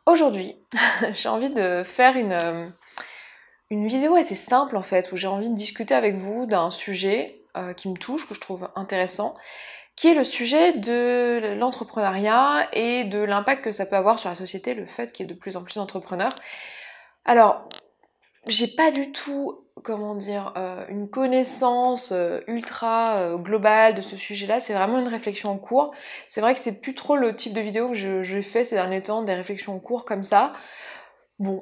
Aujourd'hui, j'ai envie de faire une vidéo assez simple en fait, où j'ai envie de discuter avec vous d'un sujet qui me touche, que je trouve intéressant, qui est le sujet de l'entrepreneuriat et de l'impact que ça peut avoir sur la société, le fait qu'il y ait de plus en plus d'entrepreneurs. Alors, j'ai pas du tout, comment dire, une connaissance ultra globale de ce sujet-là, c'est vraiment une réflexion en cours. C'est vrai que c'est plus trop le type de vidéo que je fais ces derniers temps, des réflexions en cours comme ça. Bon,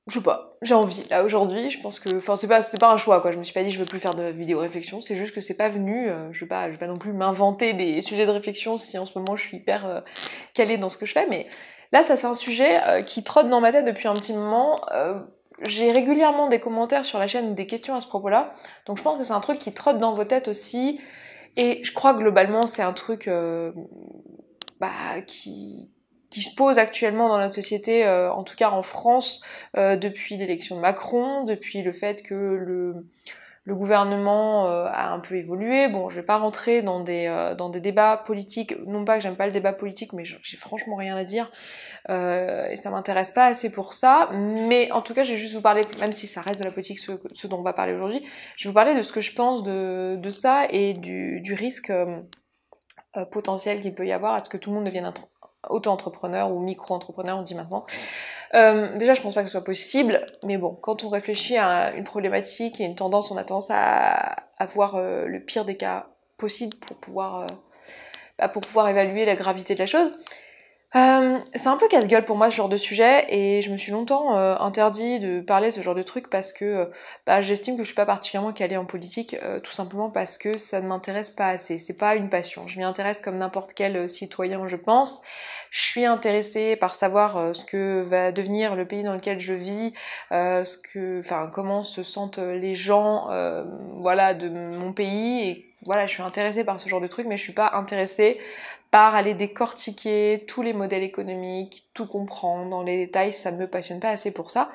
je sais pas, j'ai envie, là, aujourd'hui, je pense que... Enfin, c'est pas un choix, quoi, je me suis pas dit je veux plus faire de vidéo réflexion, c'est juste que c'est pas venu, je vais pas non plus m'inventer des sujets de réflexion si en ce moment je suis hyper calée dans ce que je fais, mais là, ça c'est un sujet qui trotte dans ma tête depuis un petit moment, j'ai régulièrement des commentaires sur la chaîne ou des questions à ce propos-là, donc je pense que c'est un truc qui trotte dans vos têtes aussi, et je crois que globalement c'est un truc bah, qui se pose actuellement dans notre société, en tout cas en France, depuis l'élection de Macron, depuis le fait que le gouvernement a un peu évolué. Bon, je vais pas rentrer dans des débats politiques, non pas que j'aime pas le débat politique, mais j'ai franchement rien à dire, et ça m'intéresse pas assez pour ça, mais en tout cas, je vais juste vous parler, même si ça reste de la politique, ce dont on va parler aujourd'hui, je vais vous parler de ce que je pense de ça et du risque potentiel qu'il peut y avoir à ce que tout le monde devienne auto-entrepreneur ou micro-entrepreneur, on dit maintenant. Déjà, je pense pas que ce soit possible, mais bon, quand on réfléchit à une problématique et une tendance, on a tendance à voir le pire des cas possibles pour pouvoir évaluer la gravité de la chose. C'est un peu casse-gueule pour moi ce genre de sujet et je me suis longtemps interdit de parler de ce genre de truc parce que j'estime que je suis pas particulièrement calée en politique, tout simplement parce que ça ne m'intéresse pas assez, c'est pas une passion. Je m'y intéresse comme n'importe quel citoyen, je pense. Je suis intéressée par savoir ce que va devenir le pays dans lequel je vis, comment se sentent les gens, voilà, de mon pays, et voilà, je suis intéressée par ce genre de truc, mais je suis pas intéressée par aller décortiquer tous les modèles économiques, tout comprendre dans les détails, ça ne me passionne pas assez pour ça.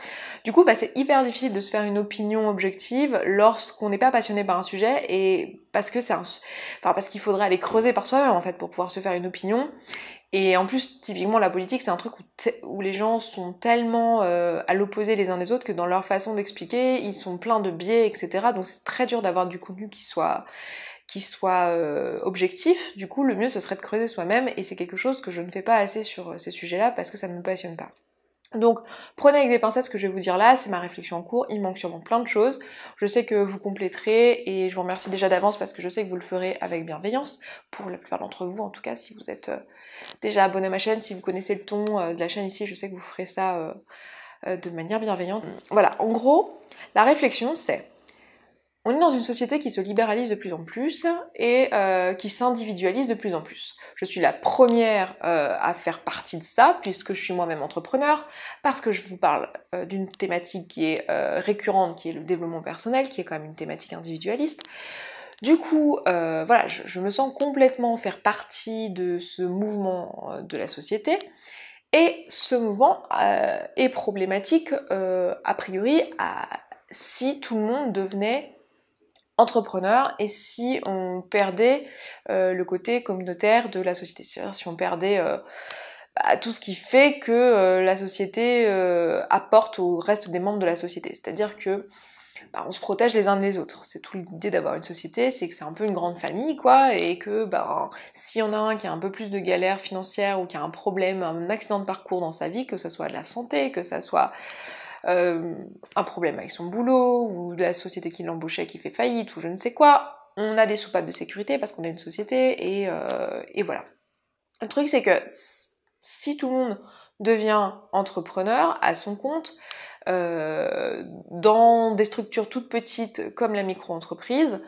Du coup, c'est hyper difficile de se faire une opinion objective lorsqu'on n'est pas passionné par un sujet, et parce que parce qu'il faudrait aller creuser par soi-même en fait pour pouvoir se faire une opinion. Et en plus, typiquement, la politique, c'est un truc où les gens sont tellement à l'opposé les uns des autres que dans leur façon d'expliquer, ils sont pleins de biais, etc. Donc c'est très dur d'avoir du contenu qui soit objectif. Du coup, le mieux, ce serait de creuser soi-même, et c'est quelque chose que je ne fais pas assez sur ces sujets-là parce que ça ne me passionne pas. Donc, prenez avec des pincettes ce que je vais vous dire là, c'est ma réflexion en cours, il manque sûrement plein de choses. Je sais que vous compléterez, et je vous remercie déjà d'avance parce que je sais que vous le ferez avec bienveillance, pour la plupart d'entre vous en tout cas, si vous êtes déjà abonné à ma chaîne, si vous connaissez le ton de la chaîne ici, je sais que vous ferez ça de manière bienveillante. Voilà, en gros, la réflexion c'est: on est dans une société qui se libéralise de plus en plus et qui s'individualise de plus en plus. Je suis la première à faire partie de ça, puisque je suis moi-même entrepreneur, parce que je vous parle d'une thématique qui est récurrente, qui est le développement personnel, qui est quand même une thématique individualiste. Du coup, voilà, je me sens complètement faire partie de ce mouvement de la société, et ce mouvement est problématique a priori si tout le monde devenait entrepreneur et si on perdait le côté communautaire de la société, c'est-à-dire si on perdait tout ce qui fait que la société apporte au reste des membres de la société, c'est-à-dire que on se protège les uns des autres. C'est toute l'idée d'avoir une société, c'est que c'est un peu une grande famille, quoi, et que si on a un qui a un peu plus de galères financières ou qui a un problème, un accident de parcours dans sa vie, que ça soit de la santé, que ça soit un problème avec son boulot, ou de la société qui l'embauchait qui fait faillite, ou je ne sais quoi, on a des soupapes de sécurité parce qu'on a une société, et voilà. Le truc c'est que si tout le monde devient entrepreneur à son compte, dans des structures toutes petites comme la micro-entreprise,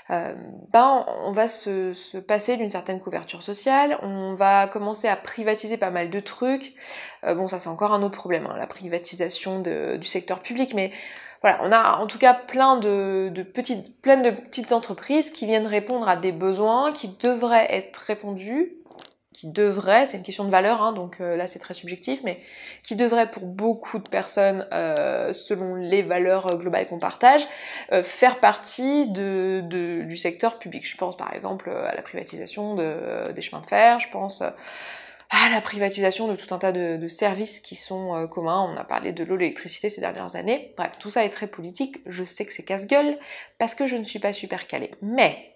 on va se passer d'une certaine couverture sociale, on va commencer à privatiser pas mal de trucs. Bon, ça c'est encore un autre problème, hein, la privatisation du secteur public, mais voilà, on a en tout cas plein de petites entreprises qui viennent répondre à des besoins qui devraient être répondus, c'est une question de valeur, hein, donc là c'est très subjectif, mais qui devrait pour beaucoup de personnes, selon les valeurs globales qu'on partage, faire partie du secteur public. Je pense par exemple à la privatisation des chemins de fer, je pense à la privatisation de tout un tas de services qui sont communs. On a parlé de l'eau, l'électricité ces dernières années. Bref, tout ça est très politique. Je sais que c'est casse-gueule parce que je ne suis pas super calée. Mais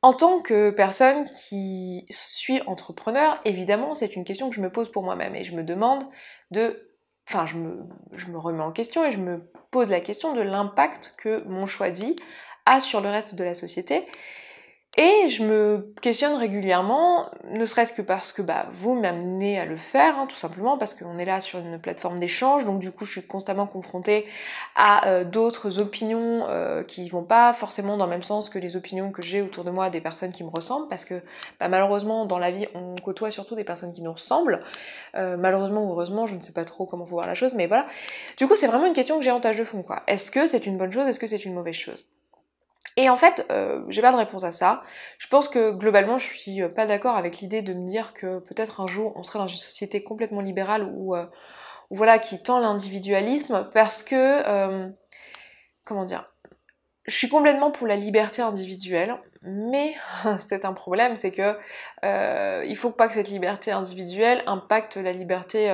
en tant que personne qui suis entrepreneur, évidemment, c'est une question que je me pose pour moi-même et je me demande de... Enfin, je me remets en question et je me pose la question de l'impact que mon choix de vie a sur le reste de la société. Et je me questionne régulièrement, ne serait-ce que parce que vous m'amenez à le faire, tout simplement, parce qu'on est là sur une plateforme d'échange, donc du coup je suis constamment confrontée à d'autres opinions qui vont pas forcément dans le même sens que les opinions que j'ai autour de moi des personnes qui me ressemblent, parce que malheureusement dans la vie on côtoie surtout des personnes qui nous ressemblent, malheureusement ou heureusement, je ne sais pas trop comment faut voir la chose, mais voilà. Du coup c'est vraiment une question que j'ai en tâche de fond, quoi. Est-ce que c'est une bonne chose, est-ce que c'est une mauvaise chose? Et en fait, j'ai pas de réponse à ça. Je pense que globalement, je suis pas d'accord avec l'idée de me dire que peut-être un jour on serait dans une société complètement libérale ou voilà, qui tend l'individualisme, parce que comment dire, je suis complètement pour la liberté individuelle, mais c'est un problème, c'est que il faut pas que cette liberté individuelle impacte la liberté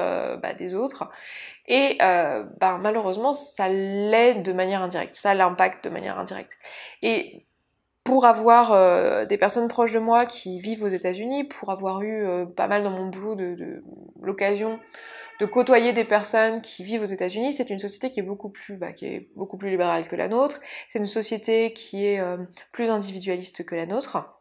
des autres. Et malheureusement, ça l'est de manière indirecte, ça l'impacte de manière indirecte. Et pour avoir des personnes proches de moi qui vivent aux États-Unis, pour avoir eu pas mal dans mon boulot de l'occasion de côtoyer des personnes qui vivent aux États-Unis, c'est une société qui est beaucoup plus libérale que la nôtre. C'est une société qui est plus individualiste que la nôtre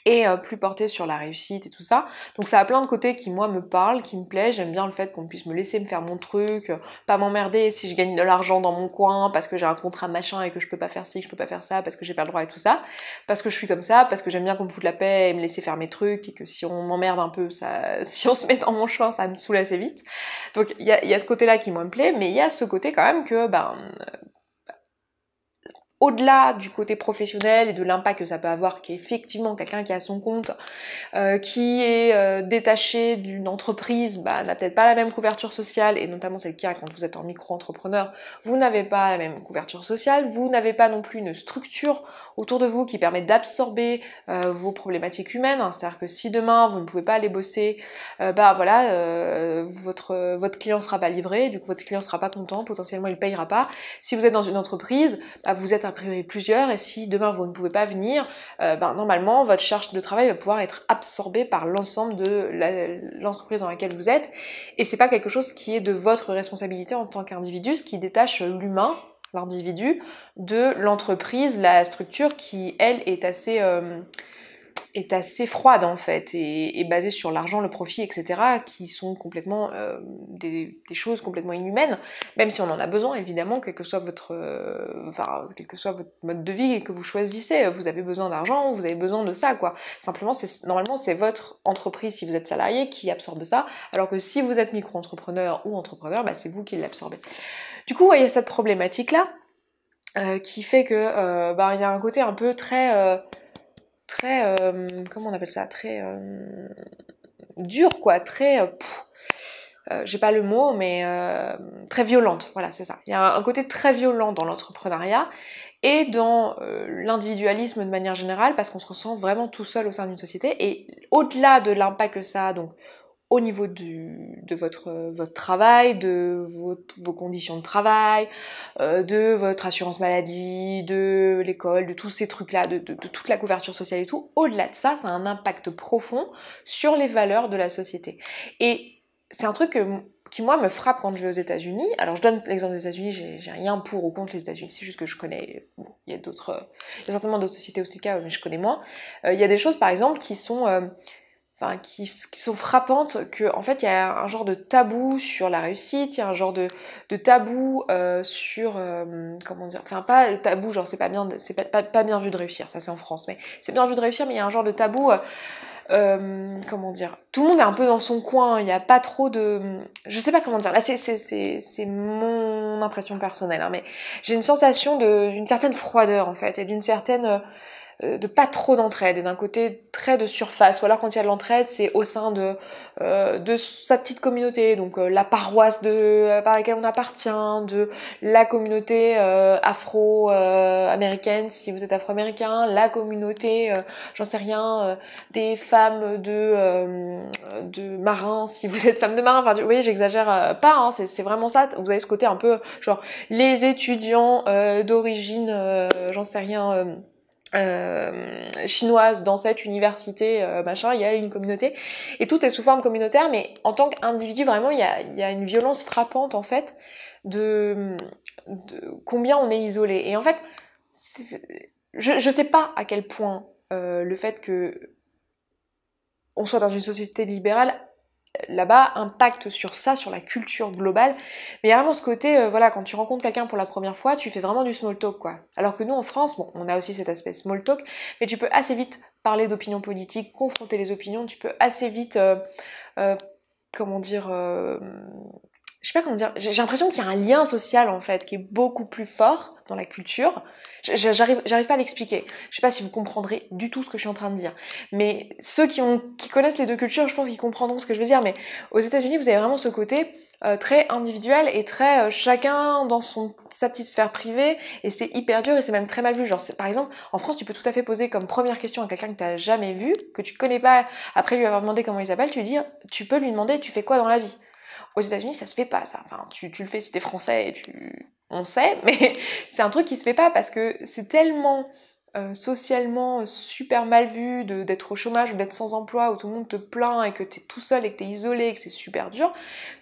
et plus portée sur la réussite et tout ça. Donc ça a plein de côtés qui, moi, me parlent, qui me plaisent. J'aime bien le fait qu'on puisse me laisser me faire mon truc, pas m'emmerder si je gagne de l'argent dans mon coin, parce que j'ai un contrat machin et que je peux pas faire ci, que je peux pas faire ça, parce que j'ai pas le droit et tout ça, parce que je suis comme ça, parce que j'aime bien qu'on me foute la paix et me laisser faire mes trucs, et que si on m'emmerde un peu, si on se met dans mon chemin, ça me saoule assez vite. Donc il y a ce côté-là qui, moi, me plaît, mais il y a ce côté quand même que, au-delà du côté professionnel et de l'impact que ça peut avoir, qu'effectivement quelqu'un qui a son compte, qui est détaché d'une entreprise, n'a peut-être pas la même couverture sociale, et notamment c'est le cas quand vous êtes en micro-entrepreneur, vous n'avez pas la même couverture sociale, vous n'avez pas non plus une structure autour de vous qui permet d'absorber vos problématiques humaines, c'est-à-dire que si demain vous ne pouvez pas aller bosser, votre client sera pas livré, du coup votre client sera pas content, potentiellement il payera pas. Si vous êtes dans une entreprise, vous êtes a priori plusieurs, et si demain vous ne pouvez pas venir, normalement votre charge de travail va pouvoir être absorbée par l'ensemble de l'entreprise dans laquelle vous êtes, et c'est pas quelque chose qui est de votre responsabilité en tant qu'individu, ce qui détache l'humain, l'individu, de l'entreprise, la structure qui, elle, est assez froide en fait, et basée sur l'argent, le profit, etc., qui sont complètement des choses complètement inhumaines, même si on en a besoin évidemment, quel que soit votre mode de vie que vous choisissez, vous avez besoin d'argent, vous avez besoin de ça, quoi. Simplement, normalement c'est votre entreprise, si vous êtes salarié, qui absorbe ça, alors que si vous êtes micro-entrepreneur ou entrepreneur, c'est vous qui l'absorbez. Du coup, il y a cette problématique là qui fait que il y a un côté un peu très comment on appelle ça, très dur, quoi, très j'ai pas le mot, mais très violente, voilà, c'est ça. Il y a un côté très violent dans l'entrepreneuriat et dans l'individualisme de manière générale, parce qu'on se ressent vraiment tout seul au sein d'une société, et au-delà de l'impact que ça a, donc au niveau de votre travail, de vos conditions de travail, de votre assurance maladie, de l'école, de tous ces trucs-là, de toute la couverture sociale et tout, au-delà de ça, ça a un impact profond sur les valeurs de la société. Et c'est un truc qui, moi, me frappe quand je vais aux États-Unis. Alors, je donne l'exemple des États-Unis, j'ai rien pour ou contre les États-Unis, c'est juste que je connais... Bon, il y a certainement d'autres sociétés où c'est le cas, mais je connais moins. Il y a des choses, par exemple, qui sont... qui sont frappantes, que en fait il y a un genre de tabou sur la réussite, il y a un genre de tabou sur comment dire, enfin pas tabou genre c'est pas bien vu de réussir, ça c'est en France, mais c'est bien vu de réussir, mais il y a un genre de tabou comment dire, tout le monde est un peu dans son coin, il n'y a pas trop de, je sais pas comment dire, là c'est mon impression personnelle, mais j'ai une sensation d'une certaine froideur en fait, et d'une certaine de pas trop d'entraide et d'un côté très de surface, ou alors quand il y a de l'entraide, c'est au sein de sa petite communauté, donc la paroisse par laquelle on appartient, de la communauté afro-américaine si vous êtes afro-américain, la communauté, j'en sais rien, des femmes de marins si vous êtes femme de marin, enfin vous voyez j'exagère pas, hein, c'est vraiment ça, vous avez ce côté un peu genre les étudiants d'origine, j'en sais rien, chinoise dans cette université machin, il y a une communauté et tout est sous forme communautaire, mais en tant qu'individu vraiment il y a une violence frappante en fait de combien on est isolé. Et en fait je sais pas à quel point le fait que on soit dans une société libérale là-bas impacte sur ça, sur la culture globale. Mais il y a vraiment ce côté, voilà, quand tu rencontres quelqu'un pour la première fois, tu fais vraiment du small talk, quoi. Alors que nous, en France, bon, on a aussi cet aspect small talk, mais tu peux assez vite parler d'opinions politiques, confronter les opinions, tu peux assez vite, comment dire, je sais pas comment dire, j'ai l'impression qu'il y a un lien social en fait qui est beaucoup plus fort dans la culture. J'arrive pas à l'expliquer. Je sais pas si vous comprendrez du tout ce que je suis en train de dire. Mais ceux qui connaissent les deux cultures, je pense qu'ils comprendront ce que je veux dire. Mais aux États-Unis, vous avez vraiment ce côté très individuel et très chacun dans sa petite sphère privée. Et c'est hyper dur et c'est même très mal vu. Genre, par exemple, en France, tu peux tout à fait poser comme première question à quelqu'un que t'as jamais vu, que tu connais pas, après lui avoir demandé comment il s'appelle, tu peux lui demander tu fais quoi dans la vie. Aux États-Unis, ça se fait pas, ça. Enfin, tu le fais si t'es français et on sait, mais c'est un truc qui se fait pas parce que c'est tellement socialement super mal vu d'être au chômage ou d'être sans emploi, où tout le monde te plaint et que t'es tout seul et que t'es isolé et que c'est super dur,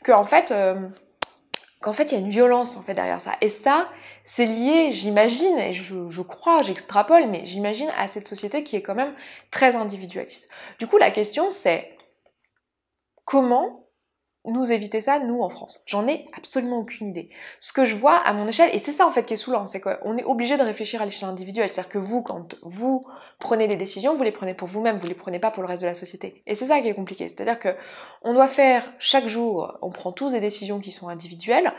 qu'en fait, il y a une violence en fait derrière ça. Et ça, c'est lié, j'imagine, et je crois, j'extrapole, mais j'imagine à cette société qui est quand même très individualiste. Du coup, la question c'est comment nous éviter ça, nous, en France? J'en ai absolument aucune idée. Ce que je vois à mon échelle, et c'est ça en fait qui est saoulant, c'est qu'on est obligé de réfléchir à l'échelle individuelle. C'est-à-dire que vous, quand vous prenez des décisions, vous les prenez pour vous-même, vous les prenez pas pour le reste de la société. Et c'est ça qui est compliqué. C'est-à-dire que on doit faire chaque jour, on prend tous des décisions qui sont individuelles,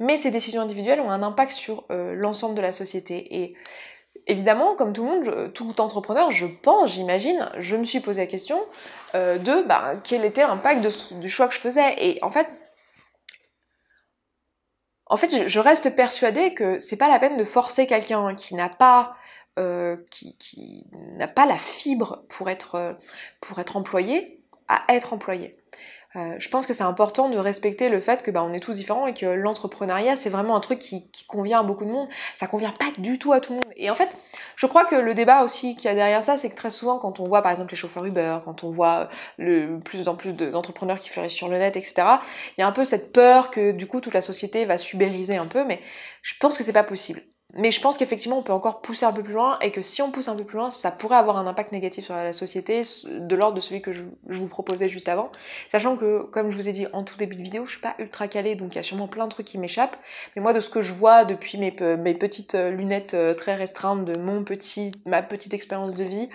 mais ces décisions individuelles ont un impact sur l'ensemble de la société. Et évidemment, comme tout le monde, tout entrepreneur, je pense, j'imagine, je me suis posé la question quel était l'impact du choix que je faisais. Et en fait, je reste persuadée que c'est pas la peine de forcer quelqu'un qui n'a pas qui n'a pas la fibre pour être employé à être employé. Je pense que c'est important de respecter le fait que on est tous différents et que l'entrepreneuriat c'est vraiment un truc qui convient à beaucoup de monde. Ça convient pas du tout à tout le monde. Et en fait, je crois que le débat aussi qu'il y a derrière ça, c'est que très souvent quand on voit par exemple les chauffeurs Uber, quand on voit plus en plus d'entrepreneurs qui fleurissent sur le net, etc. Il y a un peu cette peur que du coup toute la société va s'ubériser un peu, mais je pense que c'est pas possible. Mais je pense qu'effectivement on peut encore pousser un peu plus loin et que si on pousse un peu plus loin, ça pourrait avoir un impact négatif sur la société de l'ordre de celui que je vous proposais juste avant. Sachant que, comme je vous ai dit en tout début de vidéo, je suis pas ultra calée, donc il y a sûrement plein de trucs qui m'échappent. Mais moi, de ce que je vois depuis mes petites lunettes très restreintes de ma petite expérience de vie,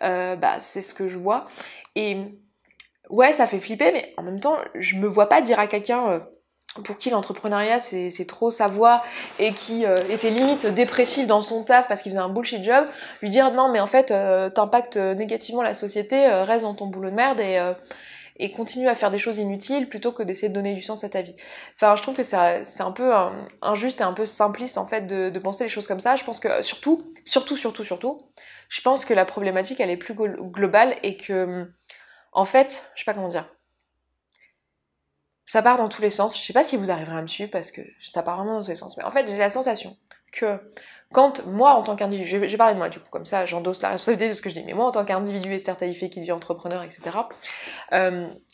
c'est ce que je vois. Et ouais, ça fait flipper, mais en même temps, je me vois pas dire à quelqu'un pour qui l'entrepreneuriat c'est trop sa voie et qui était limite dépressif dans son taf parce qu'il faisait un bullshit job, lui dire non mais en fait t'impactes négativement la société, reste dans ton boulot de merde et continue à faire des choses inutiles plutôt que d'essayer de donner du sens à ta vie. Enfin, je trouve que c'est un peu injuste et un peu simpliste en fait de penser les choses comme ça. Je pense que surtout, je pense que la problématique elle est plus globale et que en fait, je sais pas comment dire, ça part dans tous les sens. Je sais pas si vous arriverez à me suivre parce que ça part vraiment dans tous les sens. Mais en fait, j'ai la sensation que quand moi, en tant qu'individu, j'ai parlé de moi du coup, comme ça j'endosse la responsabilité de ce que je dis, mais moi en tant qu'individu Esther Taïfé qui devient entrepreneur, etc.,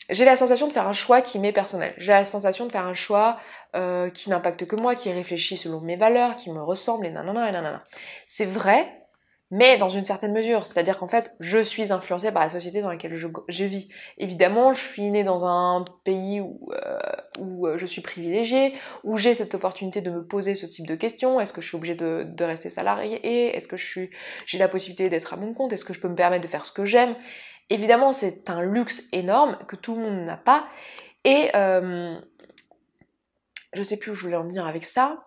j'ai la sensation de faire un choix qui m'est personnel. J'ai la sensation de faire un choix qui n'impacte que moi, qui réfléchit selon mes valeurs, qui me ressemble et nanana et nanana. C'est vrai, mais dans une certaine mesure, c'est-à-dire qu'en fait, je suis influencée par la société dans laquelle je vis. Évidemment, je suis née dans un pays où je suis privilégiée, où j'ai cette opportunité de me poser ce type de questions. Est-ce que je suis obligée de rester salariée? Est-ce que j'ai la possibilité d'être à mon compte? Est-ce que je peux me permettre de faire ce que j'aime? Évidemment, c'est un luxe énorme que tout le monde n'a pas. Et je sais plus où je voulais en venir avec ça.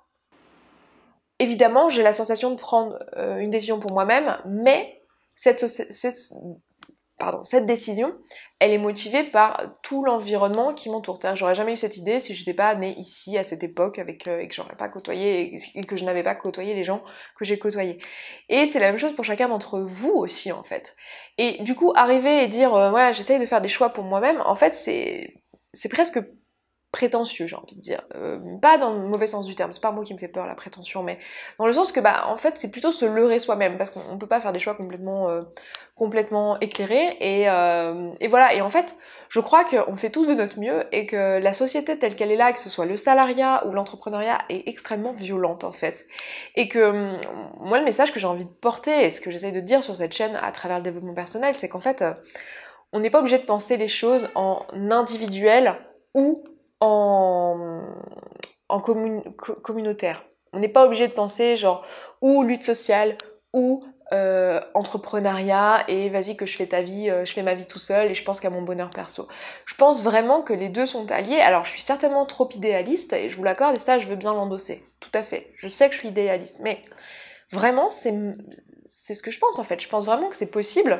Évidemment, j'ai la sensation de prendre une décision pour moi-même, mais cette décision, elle est motivée par tout l'environnement qui m'entoure. C'est-à-dire que j'aurais jamais eu cette idée si j'étais pas née ici, à cette époque, et que j'aurais pas côtoyé, et que je n'avais pas côtoyé les gens que j'ai côtoyés. Et c'est la même chose pour chacun d'entre vous aussi, en fait. Et du coup, arriver et dire, ouais, j'essaye de faire des choix pour moi-même, en fait, c'est presque prétentieux, j'ai envie de dire. Pas dans le mauvais sens du terme, c'est pas moi qui me fait peur, la prétention, mais dans le sens que, en fait, c'est plutôt se leurrer soi-même, parce qu'on peut pas faire des choix complètement éclairés, et voilà. Et en fait, je crois qu'on fait tous de notre mieux, et que la société telle qu'elle est là, que ce soit le salariat ou l'entrepreneuriat, est extrêmement violente, en fait. Et que, moi, le message que j'ai envie de porter, et ce que j'essaye de dire sur cette chaîne à travers le développement personnel, c'est qu'en fait, on n'est pas obligé de penser les choses en individuel ou en communautaire. On n'est pas obligé de penser genre ou lutte sociale ou entrepreneuriat et vas-y que je fais ma vie tout seul et je pense qu'à mon bonheur perso. Je pense vraiment que les deux sont alliés. Alors je suis certainement trop idéaliste et je vous l'accorde et ça je veux bien l'endosser. Tout à fait. Je sais que je suis idéaliste, mais vraiment c'est ce que je pense en fait. Je pense vraiment que c'est possible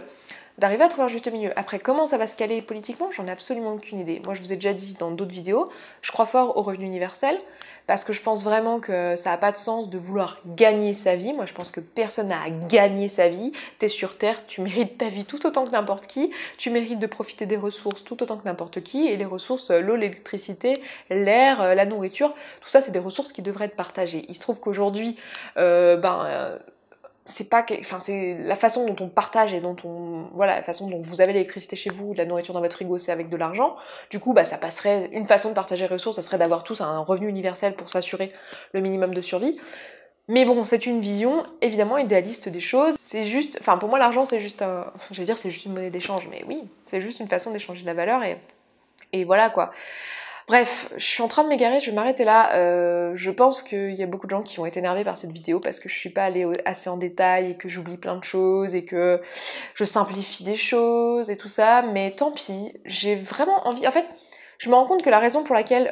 d'arriver à trouver un juste milieu. Après, comment ça va se caler politiquement, j'en ai absolument aucune idée. Moi, je vous ai déjà dit dans d'autres vidéos, je crois fort au revenu universel, parce que je pense vraiment que ça n'a pas de sens de vouloir gagner sa vie. Moi, je pense que personne n'a à gagner sa vie. T'es sur Terre, tu mérites ta vie tout autant que n'importe qui, tu mérites de profiter des ressources tout autant que n'importe qui, et les ressources, l'eau, l'électricité, l'air, la nourriture, tout ça, c'est des ressources qui devraient être partagées. Il se trouve qu'aujourd'hui, c'est pas enfin c'est la façon dont on partage et la façon dont vous avez l'électricité chez vous, de la nourriture dans votre frigo, c'est avec de l'argent. Du coup, ça passerait, une façon de partager les ressources, ça serait d'avoir tous un revenu universel pour s'assurer le minimum de survie. Mais bon, c'est une vision évidemment idéaliste des choses. C'est juste, enfin pour moi l'argent c'est juste c'est juste une monnaie d'échange, mais oui, c'est juste une façon d'échanger de la valeur et voilà quoi. Bref, je suis en train de m'égarer, je vais m'arrêter là. Je pense qu'il y a beaucoup de gens qui vont être énervés par cette vidéo parce que je suis pas allée assez en détail et que j'oublie plein de choses et que je simplifie des choses et tout ça, mais tant pis, j'ai vraiment envie... En fait, je me rends compte que la raison pour laquelle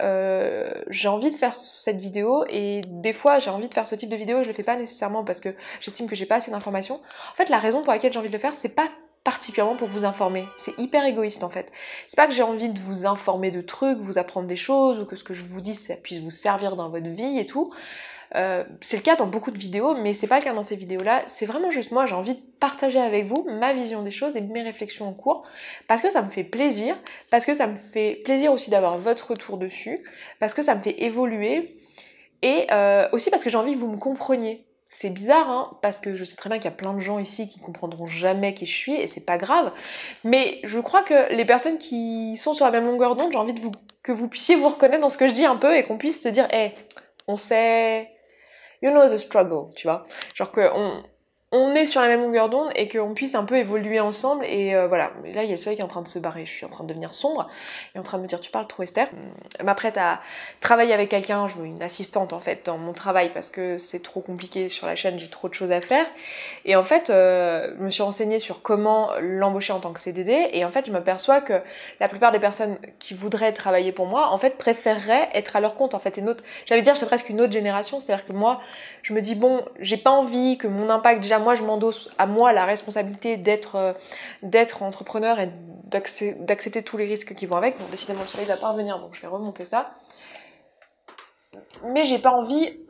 j'ai envie de faire cette vidéo, et des fois j'ai envie de faire ce type de vidéo, je le fais pas nécessairement parce que j'estime que j'ai pas assez d'informations. En fait, la raison pour laquelle j'ai envie de le faire, c'est pas particulièrement pour vous informer. C'est hyper égoïste en fait. C'est pas que j'ai envie de vous informer de trucs, vous apprendre des choses, ou que ce que je vous dis ça puisse vous servir dans votre vie et tout. C'est le cas dans beaucoup de vidéos, mais c'est pas le cas dans ces vidéos-là. C'est vraiment juste moi, j'ai envie de partager avec vous ma vision des choses et mes réflexions en cours, parce que ça me fait plaisir, parce que ça me fait plaisir aussi d'avoir votre retour dessus, parce que ça me fait évoluer, et aussi parce que j'ai envie que vous me compreniez. C'est bizarre, hein, parce que je sais très bien qu'il y a plein de gens ici qui comprendront jamais qui je suis, et c'est pas grave. Mais je crois que les personnes qui sont sur la même longueur d'onde, j'ai envie que vous puissiez vous reconnaître dans ce que je dis un peu, et qu'on puisse se dire, hey, on sait, you know the struggle, tu vois. Genre on est sur la même longueur d'onde et qu'on puisse un peu évoluer ensemble, et voilà. Mais là il y a le soleil qui est en train de se barrer, je suis en train de devenir sombre et en train de me dire tu parles trop Esther. Je m'apprête à travailler avec quelqu'un, je veux une assistante en fait dans mon travail parce que c'est trop compliqué sur la chaîne, j'ai trop de choses à faire, et en fait je me suis renseignée sur comment l'embaucher en tant que CDD, et en fait je m'aperçois que la plupart des personnes qui voudraient travailler pour moi en fait préféreraient être à leur compte en fait. J'allais dire c'est presque une autre génération, c'est-à-dire que moi je me dis bon, j'ai pas envie que mon impact, déjà moi je m'endosse à moi la responsabilité d'être entrepreneur et d'accepter tous les risques qui vont avec. Bon, décidément le soleil va pas revenir, donc je vais remonter ça. Mais j'ai pas envie,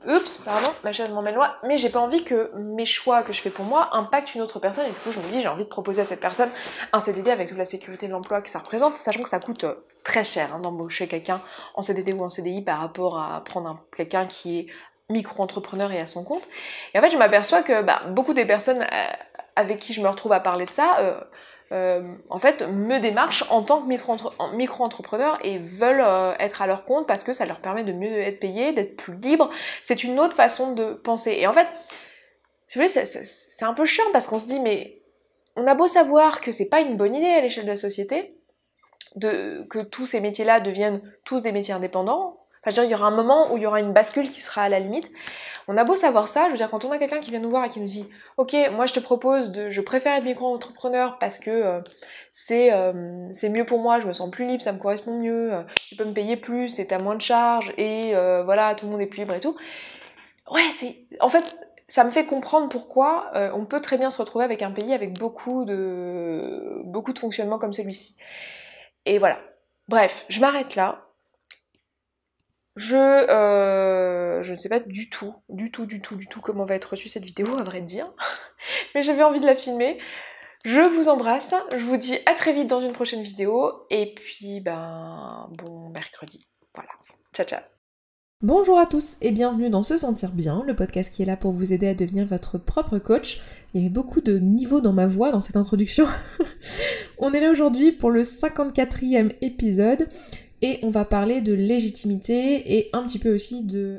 ma chaise m'emmène loin, mais j'ai pas envie que mes choix que je fais pour moi impactent une autre personne, et du coup je me dis j'ai envie de proposer à cette personne un CDD avec toute la sécurité de l'emploi que ça représente, sachant que ça coûte très cher d'embaucher quelqu'un en CDD ou en CDI par rapport à prendre quelqu'un qui est micro-entrepreneur et à son compte. Et en fait je m'aperçois que beaucoup des personnes avec qui je me retrouve à parler de ça en fait me démarchent en tant que micro-entrepreneur et veulent être à leur compte parce que ça leur permet de mieux être payés, d'être plus libres. C'est une autre façon de penser. Et en fait, si vous voulez, c'est un peu chiant parce qu'on se dit mais on a beau savoir que c'est pas une bonne idée à l'échelle de la société que tous ces métiers-là deviennent tous des métiers indépendants. Enfin, je veux dire, il y aura un moment où il y aura une bascule qui sera à la limite. On a beau savoir ça, je veux dire, quand on a quelqu'un qui vient nous voir et qui nous dit « Ok, moi je te propose je préfère être micro-entrepreneur parce que c'est mieux pour moi, je me sens plus libre, ça me correspond mieux, tu peux me payer plus et t'as moins de charges et voilà, tout le monde est plus libre et tout. » Ouais, en fait, ça me fait comprendre pourquoi on peut très bien se retrouver avec un pays avec beaucoup de fonctionnements comme celui-ci. Et voilà. Bref, je m'arrête là. Je ne sais pas du tout comment va être reçue cette vidéo, à vrai dire. Mais j'avais envie de la filmer. Je vous embrasse, je vous dis à très vite dans une prochaine vidéo, et puis bon mercredi. Voilà. Ciao ciao. Bonjour à tous et bienvenue dans Se Sentir Bien, le podcast qui est là pour vous aider à devenir votre propre coach. Il y avait beaucoup de niveaux dans ma voix dans cette introduction. On est là aujourd'hui pour le 54e épisode et on va parler de légitimité et un petit peu aussi de